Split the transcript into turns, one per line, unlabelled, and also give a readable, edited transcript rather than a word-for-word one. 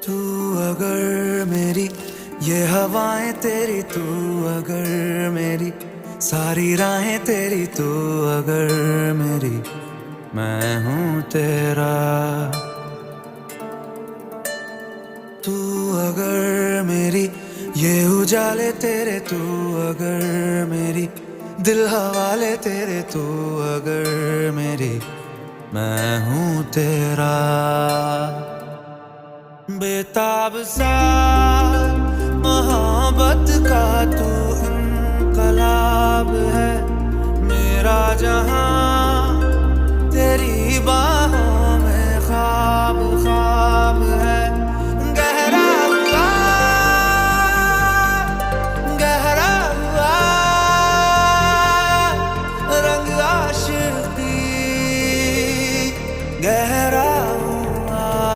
तू अगर मेरी ये हवाएं तेरी, तू अगर मेरी सारी राहें तेरी, तू अगर मेरी मैं हूँ तेरा। तू अगर मेरी ये उजाले तेरे, तू अगर मेरी दिल हवाले तेरे, तू अगर मेरी मैं हूँ तेरा। बेताब सा मोहब्बत का तू इनकलाब है, मेरा जहां तेरी बात